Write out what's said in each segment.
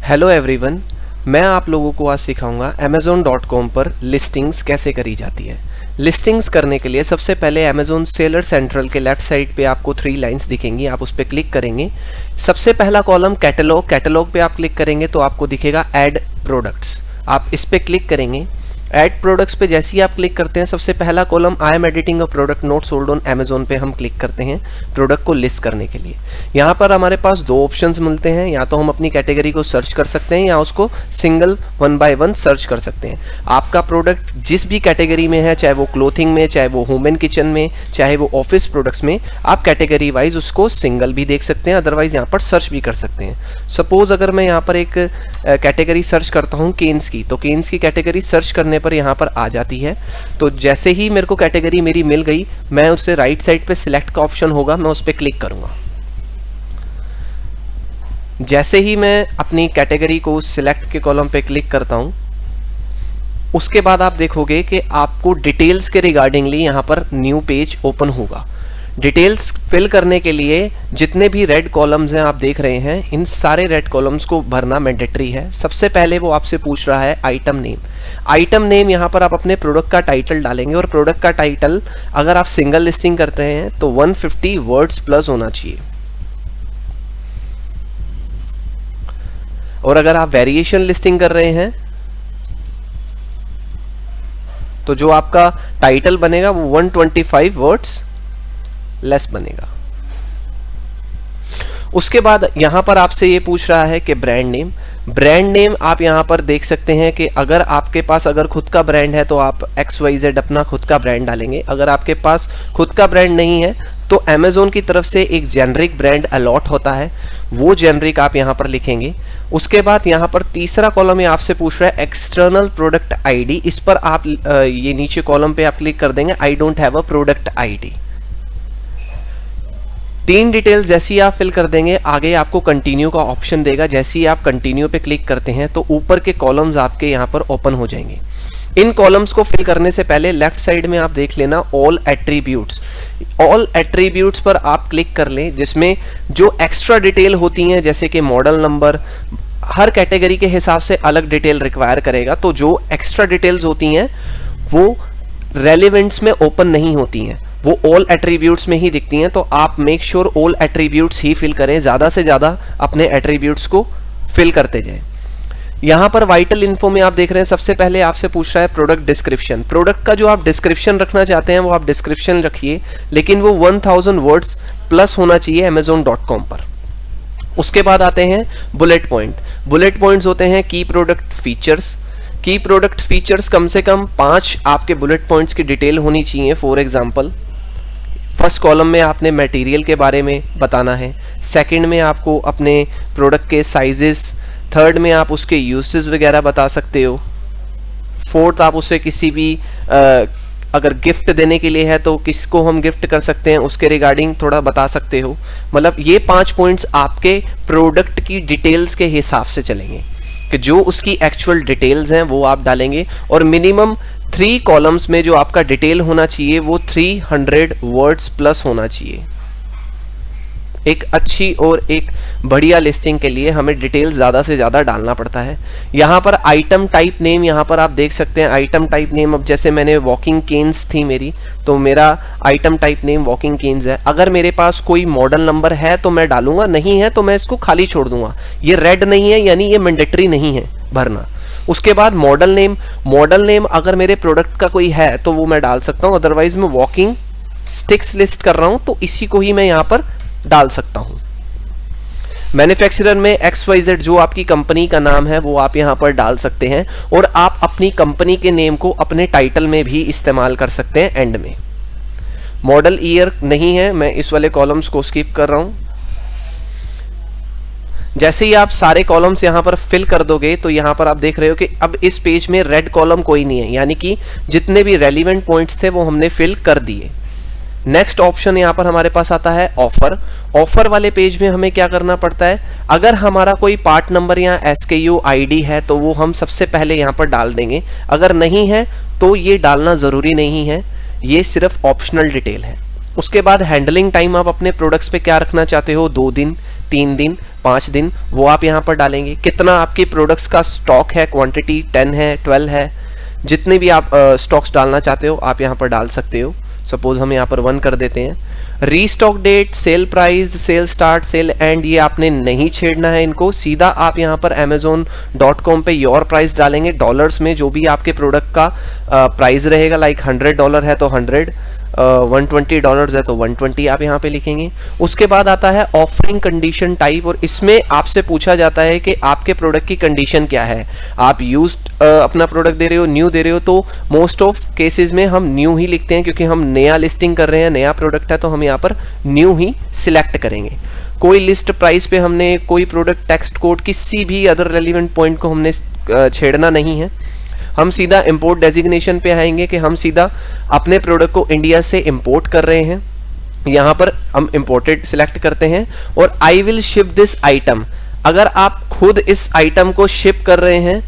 Hello everyone, मैं आप लोगों को आज सिखाऊंगा Amazon.com पर लिस्टिंग्स कैसे करी जाती है। लिस्टिंग्स करने के लिए सबसे पहले Amazon सेलर सेंट्रल के लेफ्ट साइड पे आपको 3 लाइंस दिखेंगी, आप उस पर क्लिक करेंगे। सबसे पहला कॉलम कैटलॉग पे आप क्लिक करेंगे तो आपको दिखेगा ऐड प्रोडक्ट्स, आप इस पर क्लिक करेंगे। ऐड प्रोडक्ट्स पे जैसे ही आप क्लिक करते हैं सबसे पहला column I am editing a product not sold on Amazon पे हम क्लिक करते हैं प्रोडक्ट को लिस्ट करने के लिए। यहाँ पर हमारे पास 2 ऑप्शंस मिलते हैं, या तो हम अपनी कैटेगरी को सर्च कर सकते हैं या उसको सिंगल 1 बाय 1 सर्च कर सकते हैं। आपका प्रोडक्ट जिस भी कैटेगरी में है, चाहे वो क्लोथिंग में, चाहे वो होम एंड किचन में, चाहे वो ऑफिस प्रोडक्ट्स में, आप कैटेगरी वाइज उसको सिंगल भी देख सकते हैं, अदरवाइज यहाँ पर सर्च भी कर सकते हैं। सपोज अगर मैं यहाँ पर एक कैटेगरी सर्च करता हूँ केन्स की, तो केन्स की कैटेगरी सर्च करने पर यहाँ पर आ जाती है। तो जैसे ही मेरे को कैटेगरी मेरी मिल गई, मैं उससे राइट साइड पे सिलेक्ट का ऑप्शन होगा, मैं उस पर क्लिक करूंगा। जैसे ही मैं अपनी कैटेगरी को सिलेक्ट के कॉलम पे क्लिक करता हूं, उसके बाद आप देखोगे कि आपको डिटेल्स के रिगार्डिंगली यहाँ पर न्यू पेज ओपन होगा। डिटेल्स फिल करने के लिए जितने भी रेड कॉलम्स हैं आप देख रहे हैं, इन सारे रेड कॉलम्स को भरना मैंडेटरी है। सबसे पहले वो आपसे पूछ रहा है आइटम नेम। आइटम नेम यहाँ पर आप अपने प्रोडक्ट का टाइटल डालेंगे, और प्रोडक्ट का टाइटल अगर आप सिंगल लिस्टिंग करते हैं तो 150 वर्ड्स प्लस होना चाहिए, और अगर आप वेरिएशन लिस्टिंग कर रहे हैं तो जो आपका टाइटल बनेगा वो 125 वर्ड्स लेस बनेगा। उसके बाद यहां पर आपसे ये पूछ रहा है कि ब्रांड नेम। ब्रांड नेम आप यहां पर देख सकते हैं कि अगर आपके पास अगर खुद का ब्रांड है तो आप XYZ अपना खुद का ब्रांड डालेंगे। अगर आपके पास खुद का ब्रांड नहीं है तो Amazon की तरफ से एक जेनरिक ब्रांड अलॉट होता है, वो जेनरिक आप यहां पर लिखेंगे। उसके बाद यहां पर तीसरा कॉलम ये आपसे पूछ रहा है एक्सटर्नल प्रोडक्ट आईडी। इस पर आप ये नीचे कॉलम पे आप क्लिक कर देंगे, I don't have a product ID. 3 details जैसे ही आप फिल कर देंगे, आगे आपको कंटिन्यू का ऑप्शन देगा। जैसे ही आप कंटिन्यू पे क्लिक करते हैं तो ऊपर के कॉलम्स आपके यहाँ पर ओपन हो जाएंगे। इन कॉलम्स को फिल करने से पहले लेफ्ट साइड में आप देख लेना ऑल एट्रीब्यूट्स। ऑल एट्रीब्यूट्स पर आप क्लिक कर लें, जिसमें जो एक्स्ट्रा डिटेल होती हैं जैसे कि मॉडल नंबर, हर कैटेगरी के हिसाब से अलग डिटेल रिक्वायर करेगा। तो जो एक्स्ट्रा डिटेल्स होती हैं वो रेलिवेंट्स में ओपन नहीं होती हैं, वो ऑल एट्रीब्यूट्स में ही दिखती हैं। तो आप मेक श्योर ऑल एट्रीब्यूट्स ही फिल करें, ज़्यादा से ज़्यादा अपने एट्रीब्यूट्स को फिल करते जाएं। यहाँ पर वाइटल इन्फो में आप देख रहे हैं सबसे पहले आपसे पूछ रहा है प्रोडक्ट डिस्क्रिप्शन। प्रोडक्ट का जो आप डिस्क्रिप्शन रखना चाहते हैं वो आप डिस्क्रिप्शन रखिए, लेकिन वो 1000 वर्ड्स प्लस होना चाहिए Amazon.com पर। उसके बाद आते हैं बुलेट पॉइंट। बुलेट पॉइंट्स होते हैं की प्रोडक्ट फीचर्स। की प्रोडक्ट फीचर्स कम से कम 5 आपके बुलेट पॉइंट्स की डिटेल होनी चाहिए। फॉर एग्जांपल, फर्स्ट कॉलम में आपने मटेरियल के बारे में बताना है, सेकंड में आपको अपने प्रोडक्ट के साइजेस, थर्ड में आप उसके यूसेस वगैरह बता सकते हो, फोर्थ आप उसे किसी भी अगर गिफ्ट देने के लिए है तो किसको हम गिफ्ट कर सकते हैं उसके रिगार्डिंग थोड़ा बता सकते हो। मतलब ये 5 पॉइंट्स आपके प्रोडक्ट की डिटेल्स के हिसाब से चलेंगे कि जो उसकी एक्चुअल डिटेल्स हैं वो आप डालेंगे। और मिनिमम 3 कॉलम्स में जो आपका डिटेल होना चाहिए वो 300 वर्ड्स प्लस होना चाहिए। एक अच्छी और एक बढ़िया लिस्टिंग के लिए हमें डिटेल्स ज़्यादा से ज़्यादा डालना पड़ता है। यहाँ पर आइटम टाइप नेम, यहाँ पर आप देख सकते हैं आइटम टाइप नेम। अब जैसे मैंने वॉकिंग केन्स थी मेरी, तो मेरा item type name walking canes है। अगर मेरे पास कोई मॉडल नंबर है तो मैं डालूंगा, नहीं है तो मैं इसको खाली छोड़ दूंगा। ये रेड नहीं है यानी ये मैंडेटरी नहीं है भरना। उसके बाद मॉडल नेम। मॉडल नेम अगर मेरे प्रोडक्ट का कोई है तो वो मैं डाल सकता हूँ, अदरवाइज मैं वॉकिंग स्टिक्स लिस्ट कर रहा हूँ तो इसी को ही मैं यहाँ पर डाल सकता हूं। मैन्युफैक्चरर में XYZ जो आपकी कंपनी का नाम है वो आप यहां पर डाल सकते हैं, और आप अपनी कंपनी के नेम को अपने टाइटल में भी इस्तेमाल कर सकते हैं एंड में। मॉडल ईयर नहीं है, मैं इस वाले कॉलम्स को स्किप कर रहा हूं। जैसे ही आप सारे कॉलम्स यहां पर फिल कर दोगे तो यहां पर आप देख रहे हो कि अब इस पेज में रेड कॉलम कोई नहीं है, यानी कि जितने भी रेलिवेंट पॉइंट्स थे वो हमने फिल कर दिए। नेक्स्ट ऑप्शन यहाँ पर हमारे पास आता है ऑफर। ऑफर वाले पेज में हमें क्या करना पड़ता है, अगर हमारा कोई पार्ट नंबर या SKU ID है तो वो हम सबसे पहले यहाँ पर डाल देंगे, अगर नहीं है तो ये डालना ज़रूरी नहीं है, ये सिर्फ ऑप्शनल डिटेल है। उसके बाद हैंडलिंग टाइम आप अपने प्रोडक्ट्स पे क्या रखना चाहते हो, 2 दिन, 3 दिन, 5 दिन, वो आप यहाँ पर डालेंगे। कितना आपके प्रोडक्ट्स का स्टॉक है, क्वांटिटी 10 है, 12 है, जितने भी आप स्टॉक्स डालना चाहते हो आप यहाँ पर डाल सकते हो। सपोज हम यहाँ पर 1 कर देते हैं। Restock date, sale price, sale start, sale end, ये आपने नहीं छेड़ना है इनको। सीधा आप यहाँ पर amazon.com पे योर प्राइस डालेंगे डॉलर्स में, जो भी आपके प्रोडक्ट का प्राइस रहेगा। लाइक $100 है तो 100, $120 है तो 120 आप यहाँ पे लिखेंगे। उसके बाद आता है ऑफरिंग कंडीशन टाइप, और इसमें आपसे पूछा जाता है कि आपके प्रोडक्ट की कंडीशन क्या है। आप यूज्ड अपना प्रोडक्ट दे रहे हो, न्यू दे रहे हो, तो मोस्ट ऑफ केसेस में हम न्यू ही लिखते हैं, क्योंकि हम नया लिस्टिंग कर रहे हैं, नया प्रोडक्ट है, तो हम यहाँ पर न्यू ही सिलेक्ट करेंगे। कोई लिस्ट प्राइस पे हमने कोई प्रोडक्ट टेक्स्ट कोड, किसी भी अदर रेलिवेंट पॉइंट को हमने छेड़ना नहीं है। हम सीधा इंपोर्ट डेजिग्नेशन पे आएंगे कि हम सीधा अपने प्रोडक्ट को इंडिया से इंपोर्ट कर रहे हैं। यहाँ पर हम इंपोर्टेड सिलेक्ट करते हैं और I will ship this item. अगर आप खुद इस आइटम को शिप कर रहे हैं,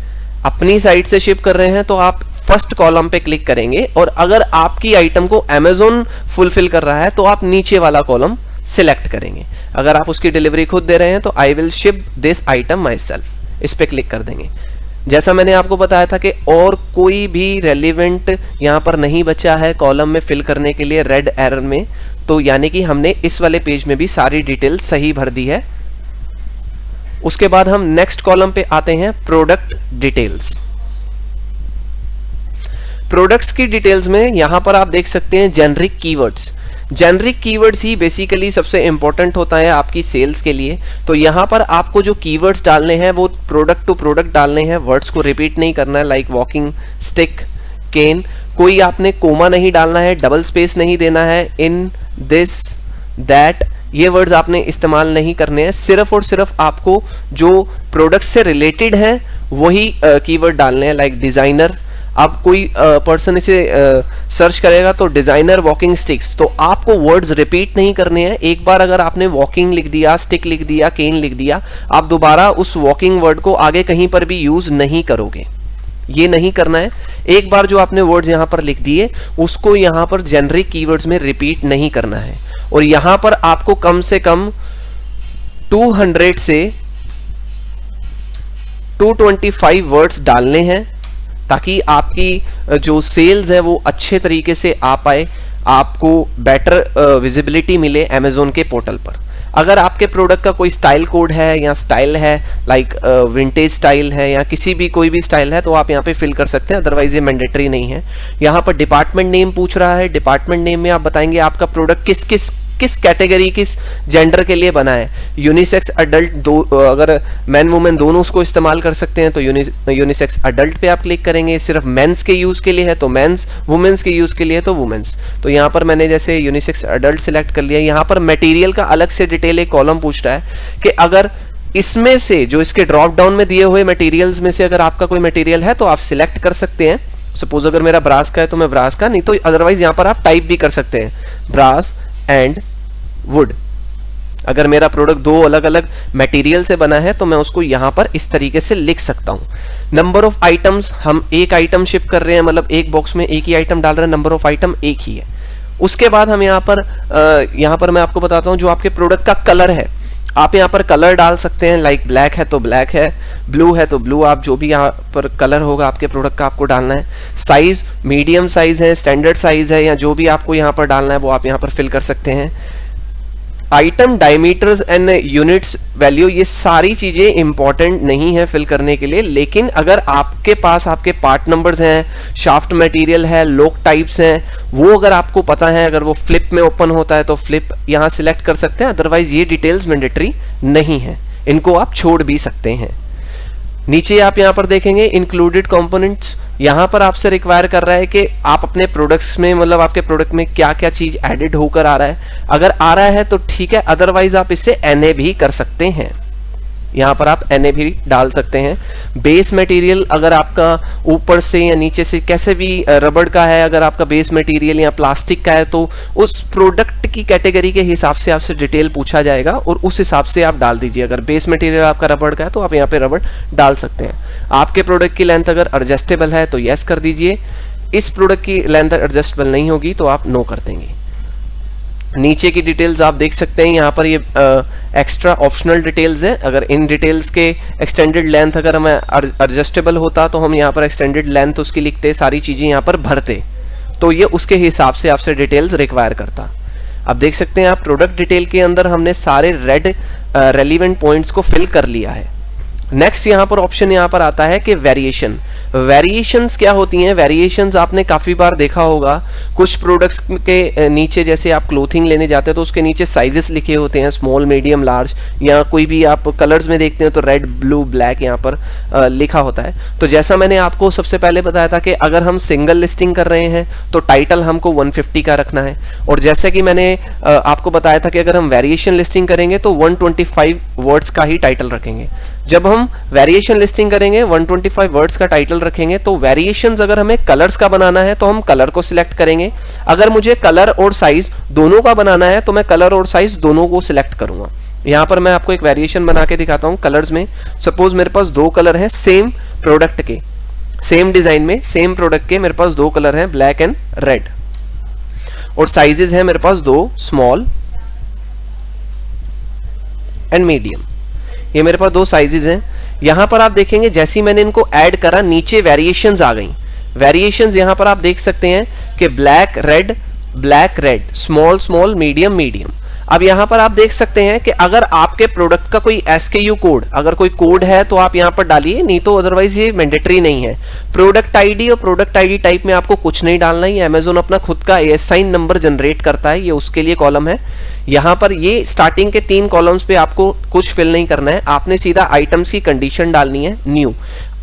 अपनी साइट से शिप कर रहे हैं, तो आप फर्स्ट कॉलम पे क्लिक करेंगे, और अगर आपकी आइटम को अमेजोन फुलफिल कर रहा है तो आप नीचे वाला कॉलम सिलेक्ट करेंगे। अगर आप उसकी डिलीवरी खुद दे रहे हैं तो I will ship this item my self, इस पे क्लिक कर देंगे। जैसा मैंने आपको बताया था कि और कोई भी रेलिवेंट यहाँ पर नहीं बचा है कॉलम में फिल करने के लिए रेड एरर में, तो यानी कि हमने इस वाले पेज में भी सारी डिटेल सही भर दी है। उसके बाद हम नेक्स्ट कॉलम पे आते हैं, प्रोडक्ट डिटेल्स। प्रोडक्ट्स की डिटेल्स में यहाँ पर आप देख सकते हैं जेनरिक कीवर्ड्स। जेनरिक कीवर्ड्स ही बेसिकली सबसे इंपॉर्टेंट होता है आपकी सेल्स के लिए। तो यहाँ पर आपको जो कीवर्ड्स डालने हैं वो प्रोडक्ट टू प्रोडक्ट डालने हैं, वर्ड्स को रिपीट नहीं करना है। लाइक वॉकिंग स्टिक, केन, कोई आपने कोमा नहीं डालना है, डबल स्पेस नहीं देना है, इन, दिस, दैट, ये वर्ड्स आपने इस्तेमाल नहीं करने हैं। सिर्फ और सिर्फ आपको जो प्रोडक्ट से रिलेटेड हैं वही कीवर्ड डालने हैं। लाइक डिजाइनर, अब कोई पर्सन इसे सर्च करेगा तो डिजाइनर वॉकिंग स्टिक्स, तो आपको वर्ड्स रिपीट नहीं करने हैं। एक बार अगर आपने वॉकिंग लिख दिया, स्टिक लिख दिया, केन लिख दिया, आप दोबारा उस वॉकिंग वर्ड को आगे कहीं पर भी यूज नहीं करोगे, ये नहीं करना है। एक बार जो आपने वर्ड्स यहाँ पर लिख दिए उसको यहाँ पर जेनरिक कीवर्ड्स में रिपीट नहीं करना है। और यहाँ पर आपको कम से कम 200 से 225 वर्ड्स डालने हैं, ताकि आपकी जो सेल्स है वो अच्छे तरीके से आ पाए, आपको बेटर विजिबिलिटी मिले अमेजोन के पोर्टल पर। अगर आपके प्रोडक्ट का कोई स्टाइल कोड है या स्टाइल है, लाइक विंटेज स्टाइल है या किसी भी कोई भी स्टाइल है, तो आप यहाँ पे फिल कर सकते हैं, अदरवाइज ये मैंडेटरी नहीं है। यहाँ पर डिपार्टमेंट नेम पूछ रहा है, डिपार्टमेंट नेम में आप बताएंगे आपका प्रोडक्ट किस कैटेगरी, किस जेंडर के लिए बना है। यूनिसेक्स अडल्ट, दो अगर मैन वुमेन दोनों उसको इस्तेमाल कर सकते हैं तो यूनिसेक्स अडल्ट पे आप क्लिक करेंगे। सिर्फ मेंस के यूज के लिए है तो मेंस, वुमेन्स के यूज के लिए तो वुमेन्स। तो यहाँ पर मैंने जैसे यूनिसेक्स अडल्ट सिलेक्ट कर लिया। यहाँ पर मटेरियल का अलग से डिटेल एक कॉलम पूछ रहा है कि अगर इसमें से जो इसके ड्रॉप डाउन में दिए हुए मटेरियल्स में से अगर आपका कोई मटेरियल है तो आप सिलेक्ट कर सकते हैं। सपोज अगर मेरा ब्रास का है तो मैं ब्रास का, नहीं तो अदरवाइज यहाँ पर आप टाइप भी कर सकते हैं, ब्रास एंड वुड। अगर मेरा प्रोडक्ट दो अलग अलग मटेरियल से बना है तो मैं उसको यहां पर इस तरीके से लिख सकता हूं। नंबर ऑफ आइटम्स, हम एक आइटम शिप कर रहे हैं, मतलब एक बॉक्स में एक ही आइटम डाल रहे हैं, नंबर ऑफ आइटम एक ही है। उसके बाद हम यहाँ पर मैं आपको बताता हूं जो आपके प्रोडक्ट का कलर है, आप यहाँ पर कलर डाल सकते हैं। लाइक ब्लैक है तो ब्लैक है, ब्लू है तो ब्लू, आप जो भी यहाँ पर कलर होगा आपके प्रोडक्ट का आपको डालना है। साइज, मीडियम साइज है, स्टैंडर्ड साइज है, या जो भी आपको यहाँ पर डालना है वो आप यहाँ पर फिल कर सकते हैं। Item diameters and units value, ये सारी चीजें इंपॉर्टेंट नहीं है फिल करने के लिए, लेकिन अगर आपके पास आपके पार्ट नंबर्स हैं, शाफ्ट मटेरियल है, लॉक टाइप्स हैं, वो अगर आपको पता है, अगर वो फ्लिप में ओपन होता है तो फ्लिप यहाँ सिलेक्ट कर सकते हैं। अदरवाइज ये डिटेल्स मैंडेटरी नहीं है, इनको आप छोड़ भी सकते हैं। नीचे आप यहाँ पर देखेंगे इंक्लूडेड कंपोनेंट्स, यहाँ पर आपसे रिक्वायर कर रहा है कि आप अपने प्रोडक्ट्स में, मतलब आपके प्रोडक्ट में क्या क्या चीज एडिड होकर आ रहा है। अगर आ रहा है तो ठीक है, अदरवाइज आप इससे NA भी कर सकते हैं। यहाँ पर आप Na भी डाल सकते हैं। बेस मटेरियल अगर आपका ऊपर से या नीचे से कैसे भी रबड़ का है, अगर आपका बेस मटेरियल या प्लास्टिक का है तो उस प्रोडक्ट की कैटेगरी के हिसाब से आपसे डिटेल पूछा जाएगा और उस हिसाब से आप डाल दीजिए। अगर बेस मटेरियल आपका रबड़ का है तो आप यहाँ पे रबड़ डाल सकते हैं। आपके प्रोडक्ट की लेंथ अगर एडजस्टेबल है तो यस कर दीजिए, इस प्रोडक्ट की लेंथ एडजस्टेबल नहीं होगी तो आप नो कर देंगे। नीचे की डिटेल्स आप देख सकते हैं, यहाँ पर ये एक्स्ट्रा ऑप्शनल डिटेल्स है। अगर इन डिटेल्स के एक्सटेंडेड लेंथ अगर हमें एडजस्टेबल होता तो हम यहाँ पर एक्सटेंडेड लेंथ उसकी लिखते, सारी चीज़ें यहाँ पर भरते, तो ये उसके हिसाब से आपसे डिटेल्स रिक्वायर करता। अब देख सकते हैं आप प्रोडक्ट डिटेल के अंदर हमने सारे रेड रेलिवेंट पॉइंट्स को फिल कर लिया है। नेक्स्ट यहाँ पर ऑप्शन यहाँ पर आता है कि वेरिएशन। वेरिएशंस क्या होती हैं? वेरिएशंस आपने काफ़ी बार देखा होगा, कुछ प्रोडक्ट्स के नीचे जैसे आप क्लोथिंग लेने जाते हैं तो उसके नीचे साइजेस लिखे होते हैं, स्मॉल, मीडियम, लार्ज, या कोई भी आप कलर्स में देखते हैं तो रेड, ब्लू, ब्लैक यहाँ पर लिखा होता है। तो जैसा मैंने आपको सबसे पहले बताया था कि अगर हम सिंगल लिस्टिंग कर रहे हैं तो टाइटल हमको 150 का रखना है, और जैसे कि मैंने आपको बताया था कि अगर हम वेरिएशन लिस्टिंग करेंगे तो 125 वर्ड्स का ही टाइटल रखेंगे। जब हम वेरिएशन लिस्टिंग करेंगे 125 वर्ड्स का टाइटल रखेंगे, तो वेरिएशंस अगर हमें कलर्स का बनाना है तो हम कलर को सिलेक्ट करेंगे। अगर मुझे कलर और साइज दोनों का बनाना है तो मैं कलर और साइज दोनों को सिलेक्ट करूंगा। यहां पर मैं आपको एक वेरिएशन बना के दिखाता हूं कलर्स में। सपोज मेरे पास दो कलर हैं सेम प्रोडक्ट के, सेम डिजाइन में, सेम प्रोडक्ट के मेरे पास दो कलर हैं, ब्लैक एंड रेड, और साइजेस हैं मेरे पास दो, स्मॉल एंड मीडियम। ये मेरे पास दो साइजेस हैं। यहां पर आप देखेंगे जैसे ही मैंने इनको ऐड करा नीचे वेरिएशंस आ गई। वेरिएशंस यहां पर आप देख सकते हैं कि black red, small small, medium medium. अब यहां पर आप देख सकते हैं कि अगर आपके प्रोडक्ट का कोई SKU कोड, अगर कोई कोड है तो आप यहां पर डालिए, नहीं तो अदरवाइज ये मैंडेटरी नहीं है। प्रोडक्ट आईडी और प्रोडक्ट आईडी टाइप में आपको कुछ नहीं डालना है, अमेज़न अपना खुद का ASIN नंबर जनरेट करता है, ये उसके लिए कॉलम है। यहां पर ये स्टार्टिंग के 3 कॉलम्स पे आपको कुछ फिल नहीं करना है, आपने सीधा आइटम्स की कंडीशन डालनी है, न्यू।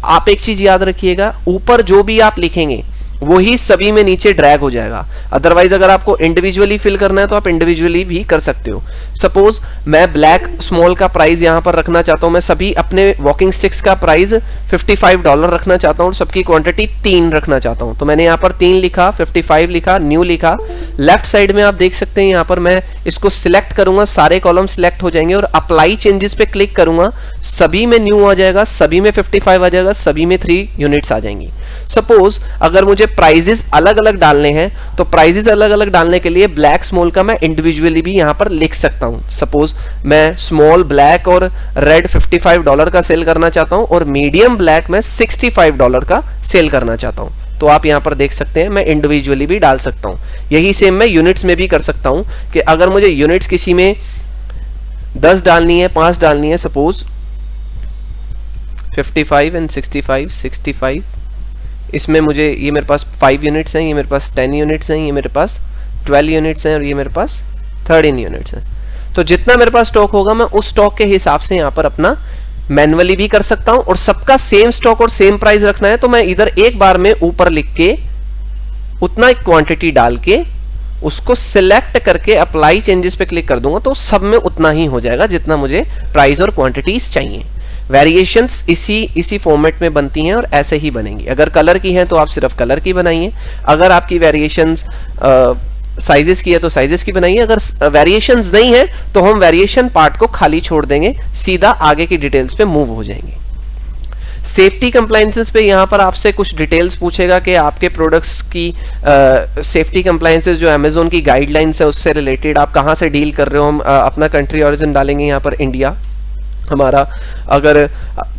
आप एक चीज याद रखिएगा, ऊपर जो भी आप लिखेंगे वही सभी में नीचे ड्रैग हो जाएगा। अदरवाइज अगर आपको इंडिविजुअली फिल करना है तो आप इंडिविजुअली भी कर सकते हो। सपोज मैं ब्लैक स्मॉल का प्राइस यहां पर रखना चाहता हूं, मैं सभी अपने वॉकिंग स्टिक्स का प्राइस $55 रखना चाहता हूं और सबकी क्वांटिटी 3 रखना चाहता हूं, तो मैंने यहां पर 3 लिखा, 55 लिखा, न्यू लिखा। लेफ्ट साइड में आप देख सकते हैं यहां पर मैं इसको सिलेक्ट करूंगा, सारे कॉलम सिलेक्ट हो जाएंगे और अप्लाई चेंजेस पे क्लिक करूंगा, सभी में न्यू आ जाएगा, सभी में 55 आ जाएगा, सभी में 3 यूनिट्स आ जाएंगी। सपोज अगर मुझे प्राइजेस अलग अलग डालने हैं तो प्राइजेस अलग अलग डालने के लिए ब्लैक स्मॉल का मैं इंडिविजुअली भी यहां पर लिख सकता हूं। सपोज मैं स्मॉल ब्लैक और रेड $55 का सेल करना चाहता हूं और मीडियम ब्लैक में $65 का सेल करना चाहता हूं, तो आप यहां पर देख सकते हैं मैं इंडिविजुअली भी डाल सकता हूं। यही सेम मैं यूनिट्स में भी कर सकता हूं कि अगर मुझे यूनिट्स किसी में 10 डालनी है, 5 डालनी है, सपोज 55 एंड 65, इसमें मुझे, ये मेरे पास 5 यूनिट्स हैं, ये मेरे पास 10 यूनिट्स हैं, ये मेरे पास 12 यूनिट्स हैं और ये मेरे पास 13 यूनिट्स हैं। तो जितना मेरे पास स्टॉक होगा मैं उस स्टॉक के हिसाब से यहाँ पर अपना मैन्युअली भी कर सकता हूँ, और सबका सेम स्टॉक और सेम प्राइस रखना है तो मैं इधर एक बार में ऊपर लिख के उतना क्वांटिटी डाल के उसको सिलेक्ट करके अप्लाई चेंजेस पे क्लिक कर दूंगा, तो सब में उतना ही हो जाएगा जितना मुझे प्राइस और क्वांटिटीज चाहिए। वेरिएशंस इसी फॉर्मेट में बनती हैं और ऐसे ही बनेंगी। अगर कलर की हैं तो आप सिर्फ कलर की बनाइए, अगर आपकी वेरिएशंस साइजेस की है तो साइजेस की बनाइए, अगर वेरिएशंस नहीं है तो हम वेरिएशन पार्ट को खाली छोड़ देंगे, सीधा आगे की डिटेल्स पे मूव हो जाएंगे। सेफ्टी कंप्लायंसेस पे यहाँ पर आपसे कुछ डिटेल्स पूछेगा कि आपके प्रोडक्ट्स की सेफ्टी कंप्लायंसेस जो अमेज़न की गाइडलाइंस है उससे रिलेटेड आप कहाँ से डील कर रहे हो। हम अपना कंट्री ऑरिजिन डालेंगे यहाँ पर इंडिया हमारा। अगर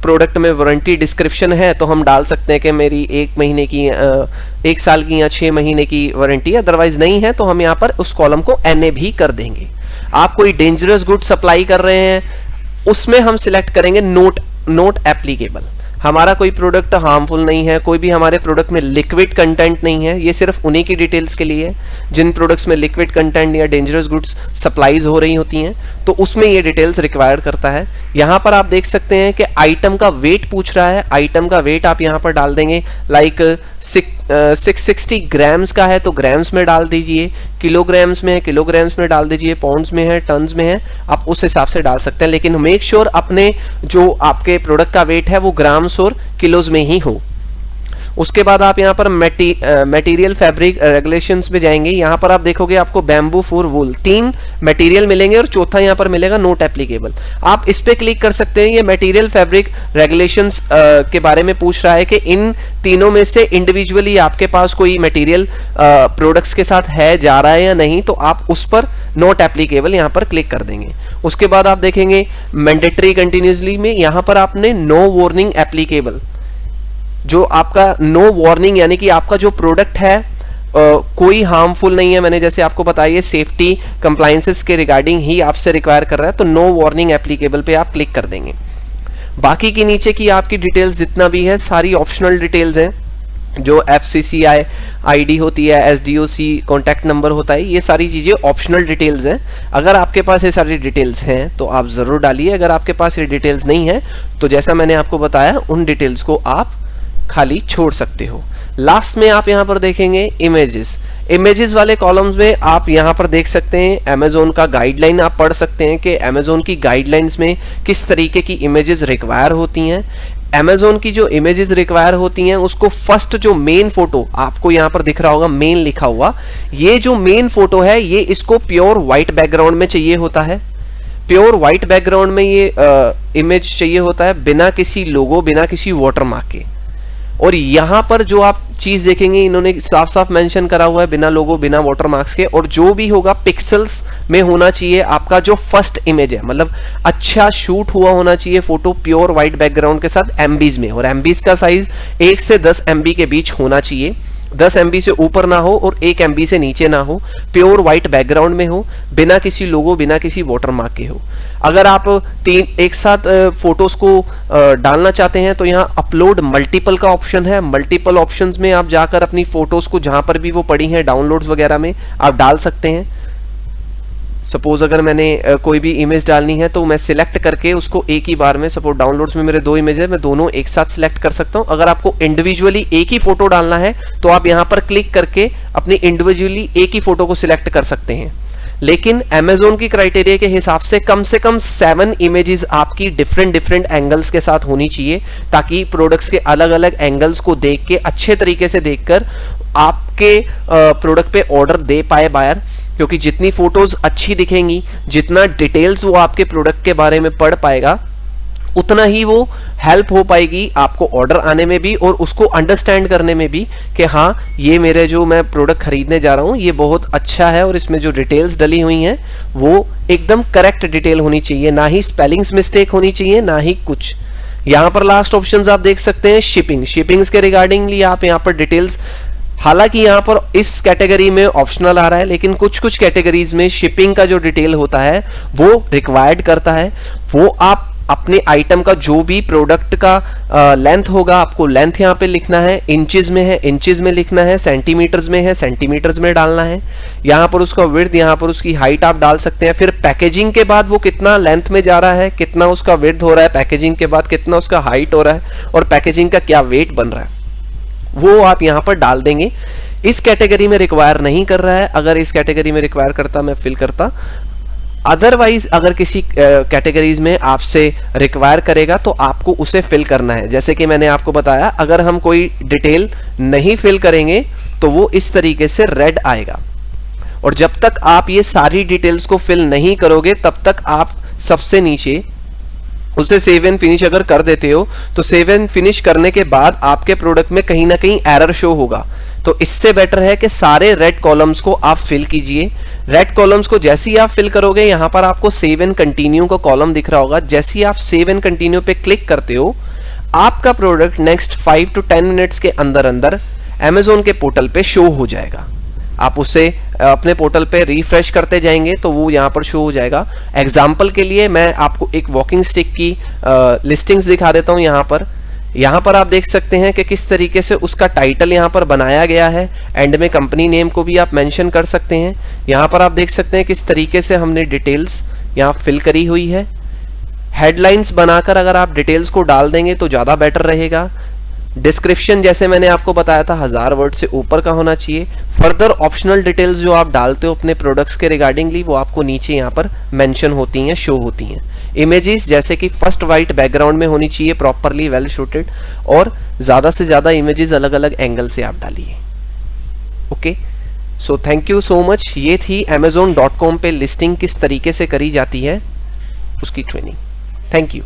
प्रोडक्ट में वारंटी डिस्क्रिप्शन है तो हम डाल सकते हैं कि मेरी 1 महीने की 1 साल की या 6 महीने की वारंटी, अदरवाइज नहीं है तो हम यहाँ पर उस कॉलम को NA भी कर देंगे। आप कोई डेंजरस गुड सप्लाई कर रहे हैं उसमें हम सिलेक्ट करेंगे नोट एप्लीकेबल। हमारा कोई प्रोडक्ट हार्मफुल नहीं है, कोई भी हमारे प्रोडक्ट में लिक्विड कंटेंट नहीं है, ये सिर्फ उन्हीं की डिटेल्स के लिए है जिन प्रोडक्ट्स में लिक्विड कंटेंट या डेंजरस गुड्स सप्लाईज हो रही होती हैं, तो उसमें ये डिटेल्स रिक्वायर करता है यहाँ पर आप देख सकते हैं कि आइटम का वेट पूछ रहा है। आइटम का वेट आप यहाँ पर डाल देंगे, लाइक 660 ग्राम्स का है तो ग्राम्स में डाल दीजिए, किलोग्राम्स में है किलोग्राम्स में डाल दीजिए, पाउंड्स में है टन्स में है, आप उस हिसाब से डाल सकते हैं। लेकिन मेक श्योर अपने जो आपके प्रोडक्ट का वेट है वो ग्राम्स और किलोज में ही हो। उसके बाद आप यहाँ पर मटेरियल फैब्रिक रेगुलेशंस में जाएंगे। यहाँ पर आप देखोगे आपको बैम्बू फॉर वूल 3 मटेरियल मिलेंगे और चौथा यहाँ पर मिलेगा नोट एप्लीकेबल। आप इस पे क्लिक कर सकते हैं। ये मटेरियल फैब्रिक रेगुलेशंस के बारे में पूछ रहा है कि इन तीनों में से इंडिविजुअली आपके पास कोई मटेरियल प्रोडक्ट्स के साथ है जा रहा है या नहीं, तो आप उस पर नोट एप्लीकेबल यहाँ पर क्लिक कर देंगे। उसके बाद आप देखेंगे मैंडेटरी कंटिन्यूसली में यहाँ पर आपने नो वार्निंग एप्लीकेबल, जो आपका नो वार्निंग यानी कि आपका जो प्रोडक्ट है कोई हार्मफुल नहीं है। मैंने जैसे आपको बताया सेफ्टी कंप्लायंसेस के रिगार्डिंग ही आपसे रिक्वायर कर रहा है, तो नो वार्निंग एप्लीकेबल पे आप क्लिक कर देंगे। बाकी की नीचे की आपकी डिटेल्स जितना भी है सारी ऑप्शनल डिटेल्स हैं, जो FCCI ID होती है, SDOC कॉन्टैक्ट नंबर होता है, ये सारी चीज़ें ऑप्शनल डिटेल्स हैं। अगर आपके पास ये सारी डिटेल्स हैं तो आप ज़रूर डालिए। अगर आपके पास ये डिटेल्स नहीं है तो जैसा मैंने आपको बताया उन डिटेल्स को आप खाली छोड़ सकते हो। लास्ट में आप यहाँ पर देखेंगे इमेजेस वाले कॉलम्स में आप यहाँ पर देख सकते हैं अमेजोन का गाइडलाइन आप पढ़ सकते हैं कि अमेजोन की गाइडलाइंस में किस तरीके की इमेजेस रिक्वायर होती हैं। अमेजोन की जो इमेजेस रिक्वायर होती हैं उसको फर्स्ट जो मेन फोटो आपको यहाँ पर दिख रहा होगा मेन लिखा हुआ, ये जो मेन फोटो है ये इसको प्योर व्हाइट बैकग्राउंड में चाहिए होता है। प्योर व्हाइट बैकग्राउंड में ये इमेज चाहिए होता है, बिना किसी लोगो बिना किसी वाटरमार्क के। और यहाँ पर जो आप चीज देखेंगे इन्होंने साफ साफ मेंशन करा हुआ है बिना लोगो बिना वाटरमार्क्स के, और जो भी होगा पिक्सल्स में होना चाहिए आपका जो फर्स्ट इमेज है, मतलब अच्छा शूट हुआ होना चाहिए फोटो प्योर व्हाइट बैकग्राउंड के साथ एमबीज में, और एमबीज का साइज 1 से 10 MB के बीच होना चाहिए। 10 MB से ऊपर ना हो और 1 MB से नीचे ना हो, प्योर व्हाइट बैकग्राउंड में हो, बिना किसी लोगो बिना किसी वाटरमार्क के हो। अगर आप एक साथ फोटोज को डालना चाहते हैं तो यहाँ अपलोड मल्टीपल का ऑप्शन है। मल्टीपल ऑप्शंस में आप जाकर अपनी फोटोज को जहां पर भी वो पड़ी हैं डाउनलोड्स वगैरह में आप डाल सकते हैं। सपोज अगर मैंने कोई भी इमेज डालनी है तो मैं सिलेक्ट करके उसको एक ही बार में, सपोज डाउनलोड्स में मेरे 2 इमेज है, मैं दोनों एक साथ सिलेक्ट कर सकता हूं। अगर आपको इंडिविजुअली एक ही फोटो डालना है तो आप यहां पर क्लिक करके अपनी इंडिविजुअली एक ही फोटो को सिलेक्ट कर सकते हैं। लेकिन Amazon की क्राइटेरिया के हिसाब से कम 7 इमेजेस आपकी डिफरेंट एंगल्स के साथ होनी चाहिए, ताकि प्रोडक्ट्स के अलग अलग एंगल्स को देख के अच्छे तरीके से देखकर आपके प्रोडक्ट पे ऑर्डर दे पाए बायर। क्योंकि जितनी फोटोज अच्छी दिखेंगी, जितना डिटेल्स वो आपके प्रोडक्ट के बारे में पढ़ पाएगा, उतना ही वो हेल्प हो पाएगी आपको ऑर्डर आने में भी और उसको अंडरस्टैंड करने में भी कि हाँ ये मेरे जो मैं प्रोडक्ट खरीदने जा रहा हूँ ये बहुत अच्छा है और इसमें जो डिटेल्स डली हुई हैं वो एकदम करेक्ट डिटेल होनी चाहिए, ना ही स्पेलिंग्स मिस्टेक होनी चाहिए ना ही कुछ। यहाँ पर लास्ट ऑप्शंस आप देख सकते हैं शिपिंग्स के रिगार्डिंगली आप यहाँ पर डिटेल्स, हालांकि यहाँ पर इस कैटेगरी में ऑप्शनल आ रहा है, लेकिन कुछ कैटेगरीज में शिपिंग का जो डिटेल होता है वो रिक्वायर्ड करता है। वो आप अपने आइटम का जो भी प्रोडक्ट का लेंथ होगा आपको लेंथ यहाँ पे लिखना है, इंचेस में है इंचेस में लिखना है, सेंटीमीटर्स में है सेंटीमीटर्स में डालना है। यहाँ पर उसका विड्थ, यहाँ पर उसकी हाइट आप डाल सकते हैं। फिर पैकेजिंग के बाद वो कितना लेंथ में जा रहा है, कितना उसका विड्थ हो रहा है, पैकेजिंग के बाद कितना उसका हाइट हो रहा है और पैकेजिंग का क्या वेट बन रहा है, वो आप यहाँ पर डाल देंगे। इस कैटेगरी में रिक्वायर नहीं कर रहा है, अगर इस कैटेगरी में रिक्वायर करता मैं फिल करता। अदरवाइज अगर किसी कैटेगरीज में आपसे रिक्वायर करेगा तो आपको उसे फिल करना है। जैसे कि मैंने आपको बताया, अगर हम कोई डिटेल नहीं फिल करेंगे तो वो इस तरीके से रेड आएगा, और जब तक आप ये सारी डिटेल्स को फिल नहीं करोगे तब तक आप सबसे नीचे उसे सेव एंड फिनिश अगर कर देते हो तो सेव एंड फिनिश करने के बाद आपके प्रोडक्ट में कहीं ना कहीं एरर शो होगा। तो इससे बेटर है कि सारे रेड कॉलम्स को आप फिल कीजिए। रेड कॉलम्स को जैसे ही आप फिल करोगे, यहां पर आपको सेव एंड कंटिन्यू का कॉलम दिख रहा होगा। जैसे ही आप सेव एंड कंटिन्यू पे क्लिक करते हो, आपका प्रोडक्ट नेक्स्ट 5 to 10 मिनट्स के अंदर अंदर Amazon के पोर्टल पे शो हो जाएगा। आप उसे अपने पोर्टल पे रिफ्रेश करते जाएंगे तो वो यहाँ पर शो हो जाएगा। एग्जाम्पल के लिए मैं आपको एक वॉकिंग स्टिक की लिस्टिंग्स दिखा देता हूँ। यहाँ पर आप देख सकते हैं कि किस तरीके से उसका टाइटल यहाँ पर बनाया गया है। एंड में कंपनी नेम को भी आप मेंशन कर सकते हैं। यहाँ पर आप देख सकते हैं किस तरीके से हमने डिटेल्स यहाँ फिल करी हुई है। हेडलाइंस बनाकर अगर आप डिटेल्स को डाल देंगे तो ज़्यादा बेटर रहेगा। डिस्क्रिप्शन जैसे मैंने आपको बताया था 1000 वर्ड से ऊपर का होना चाहिए। फर्दर ऑप्शनल डिटेल्स जो आप डालते हो अपने प्रोडक्ट्स के रिगार्डिंगली वो आपको नीचे यहाँ पर मेंशन होती हैं, शो होती हैं। इमेजेस जैसे कि फर्स्ट वाइट बैकग्राउंड में होनी चाहिए, प्रॉपरली वेल शूटेड, और ज़्यादा से ज़्यादा इमेजेस अलग अलग एंगल से आप डालिए। Okay, so thank you so much. ये थी amazon.com पे लिस्टिंग किस तरीके से करी जाती है उसकी ट्रेनिंग। Thank you.